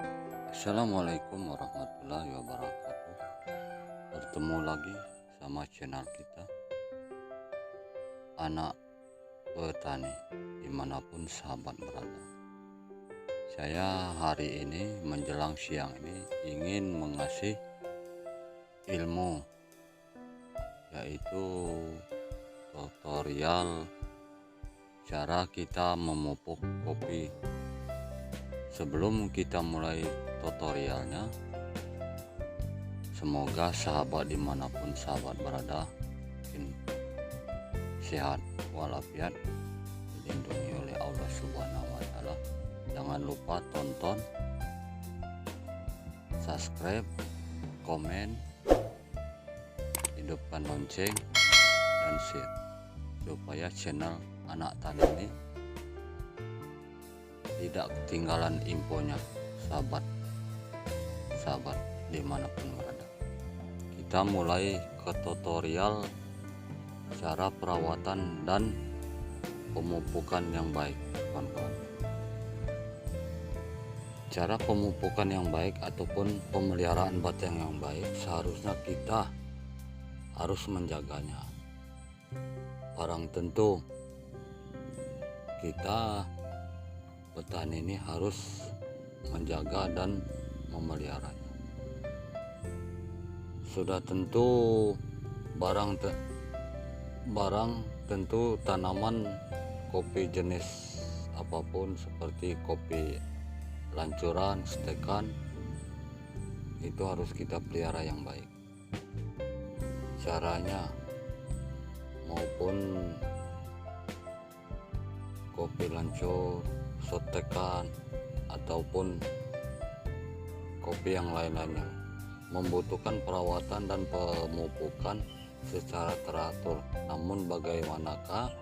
Assalamualaikum warahmatullahi wabarakatuh. Bertemu lagi sama channel kita, Anak Petani, dimanapun sahabat berada. Saya hari ini menjelang siang ini ingin mengasih ilmu, yaitu tutorial cara kita memupuk kopi. Sebelum kita mulai tutorialnya, semoga sahabat dimanapun sahabat berada sehat walafiat, dilindungi oleh Allah Subhanahu wa Ta'ala. Jangan lupa tonton, subscribe, komen, hidupkan lonceng, dan share supaya channel Anak Tani ini tidak ketinggalan infonya sahabat dimanapun berada. Kita mulai ke tutorial cara perawatan dan pemupukan yang baik, kawan-kawan. Cara pemupukan yang baik ataupun pemeliharaan batang yang baik, seharusnya kita harus menjaganya. Barang tentu kita petani ini harus menjaga dan memeliharanya. Sudah tentu barang tentu tanaman kopi jenis apapun seperti kopi lancuran, stekan, itu harus kita pelihara yang baik. Caranya maupun kopi lancur, sotekan, ataupun kopi yang lain-lainnya membutuhkan perawatan dan pemupukan secara teratur. Namun bagaimanakah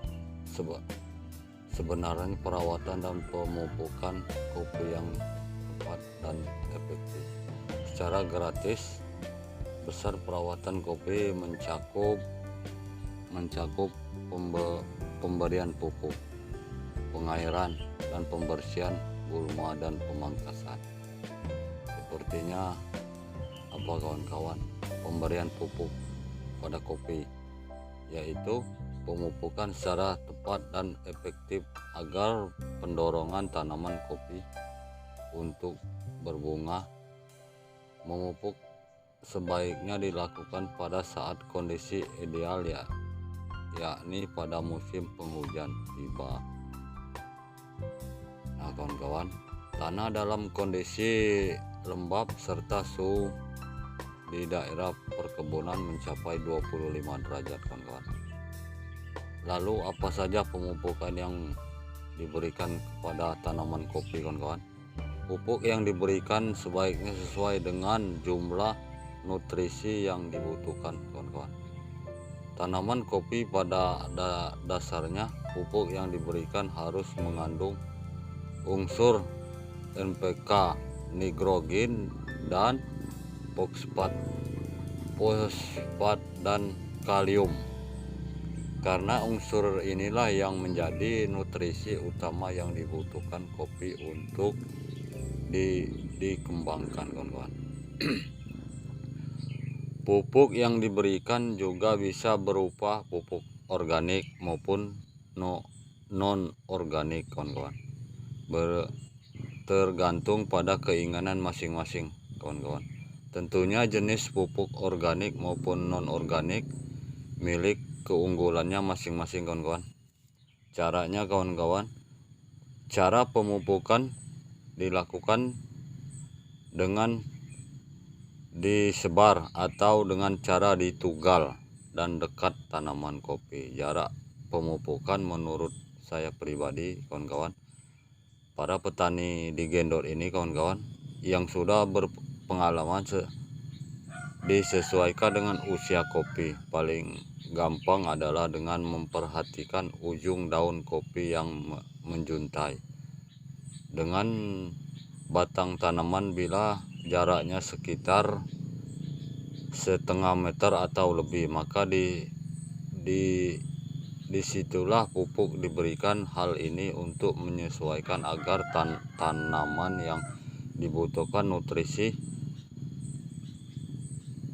sebenarnya perawatan dan pemupukan kopi yang tepat dan efektif? Secara gratis, besar perawatan kopi mencakup pemberian pupuk, pengairan, dan pembersihan gulma dan pemangkasan. Sepertinya apa kawan-kawan, pemberian pupuk pada kopi, yaitu pemupukan secara tepat dan efektif agar pendorongan tanaman kopi untuk berbunga. Memupuk sebaiknya dilakukan pada saat kondisi ideal, yakni pada musim penghujan tiba. Nah kawan-kawan, tanah dalam kondisi lembab serta suhu di daerah perkebunan mencapai 25 derajat kawan-kawan. Lalu apa saja pemupukan yang diberikan kepada tanaman kopi kawan-kawan? Pupuk yang diberikan sebaiknya sesuai dengan jumlah nutrisi yang dibutuhkan kawan-kawan. Tanaman kopi pada dasarnya pupuk yang diberikan harus mengandung unsur NPK, nitrogen, dan fosfat dan kalium, karena unsur inilah yang menjadi nutrisi utama yang dibutuhkan kopi untuk dikembangkan kawan-kawan. Pupuk yang diberikan juga bisa berupa pupuk organik maupun non organik kawan-kawan, tergantung pada keinginan masing-masing kawan-kawan. Tentunya jenis pupuk organik maupun non organik milik keunggulannya masing-masing kawan-kawan. Caranya kawan-kawan, cara pemupukan dilakukan dengan disebar atau dengan cara ditugal dan dekat tanaman kopi. Jarak pemupukan menurut saya pribadi kawan-kawan, para petani di Gendor ini kawan-kawan yang sudah berpengalaman disesuaikan dengan usia kopi. Paling gampang adalah dengan memperhatikan ujung daun kopi yang menjuntai dengan batang tanaman. Bila jaraknya sekitar setengah meter atau lebih, maka disitulah pupuk diberikan. Hal ini untuk menyesuaikan agar tanaman yang dibutuhkan nutrisi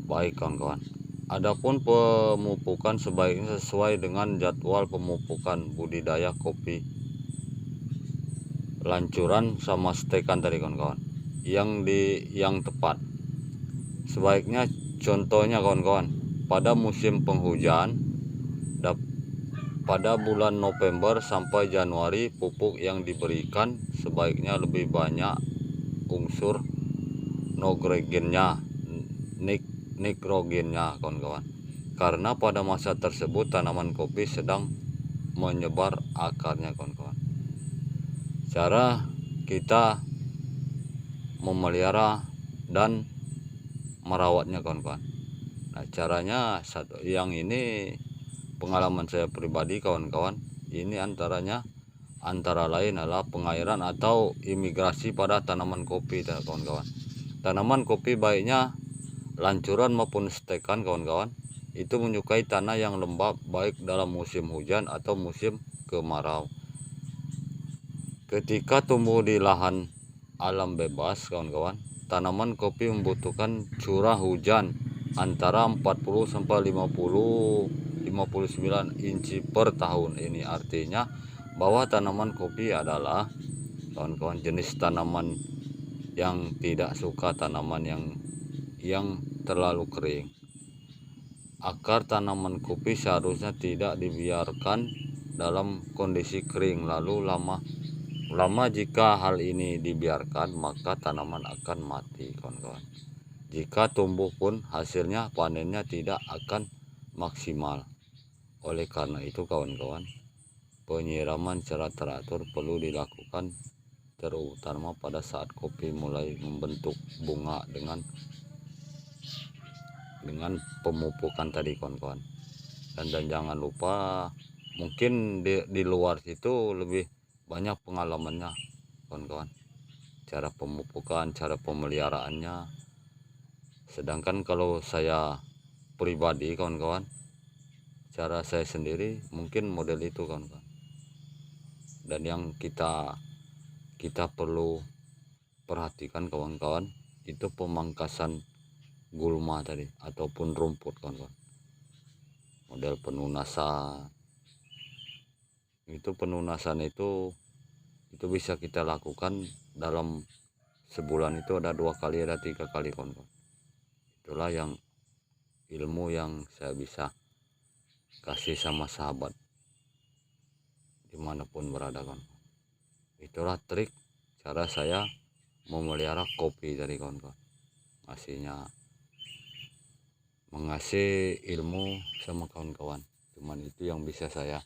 baik kawan-kawan. Adapun pemupukan sebaiknya sesuai dengan jadwal pemupukan budidaya kopi lancuran sama stekan tadi kawan-kawan, yang tepat. Sebaiknya contohnya kawan-kawan, pada musim penghujan pada bulan November sampai Januari, pupuk yang diberikan sebaiknya lebih banyak unsur nitrogennya kawan-kawan, karena pada masa tersebut tanaman kopi sedang menyebar akarnya kawan-kawan. Cara kita memelihara dan merawatnya kawan-kawan. Nah, caranya satu yang ini pengalaman saya pribadi kawan-kawan. Ini antara lain adalah pengairan atau imigrasi pada tanaman kopi kawan-kawan. Tanaman kopi baiknya lancuran maupun stekan kawan-kawan itu menyukai tanah yang lembab baik dalam musim hujan atau musim kemarau. Ketika tumbuh di lahan alam bebas kawan-kawan, tanaman kopi membutuhkan curah hujan antara 40 sampai 59 inci per tahun. Ini artinya bahwa tanaman kopi adalah kawan-kawan jenis tanaman yang tidak suka tanaman yang terlalu kering. Akar tanaman kopi seharusnya tidak dibiarkan dalam kondisi kering lalu lama jika hal ini dibiarkan maka tanaman akan mati kawan-kawan. Jika tumbuh pun hasilnya panennya tidak akan maksimal. Oleh karena itu kawan-kawan, penyiraman secara teratur perlu dilakukan, terutama pada saat kopi mulai membentuk bunga dengan pemupukan tadi kawan-kawan. Dan jangan lupa, mungkin di luar situ lebih banyak pengalamannya kawan-kawan, cara pemupukan, cara pemeliharaannya. Sedangkan kalau saya pribadi kawan-kawan, cara saya sendiri mungkin model itu kawan-kawan. Dan yang kita perlu perhatikan kawan-kawan, itu pemangkasan gulma tadi ataupun rumput kawan-kawan. Model penunasan. Penunasan itu bisa kita lakukan dalam sebulan itu ada 2 kali, ada 3 kali kawan-kawan. Itulah yang ilmu yang saya bisa kasih sama sahabat dimanapun berada kawan. Itulah trik cara saya memelihara kopi tadi kawan-kawan. Mengasih ilmu sama kawan-kawan. Cuman itu yang bisa saya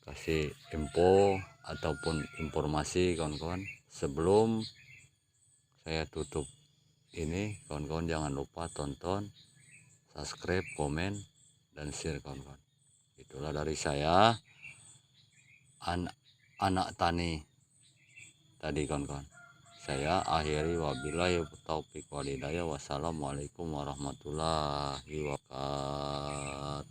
kasih info ataupun informasi kawan-kawan. Sebelum saya tutup ini kawan-kawan, jangan lupa tonton, subscribe, komen, dan share kawan-kawan. Itulah dari saya, anak tani tadi kawan-kawan. Saya akhiri, wabillahi taufik walhidayah. Wassalamualaikum warahmatullahi wabarakatuh.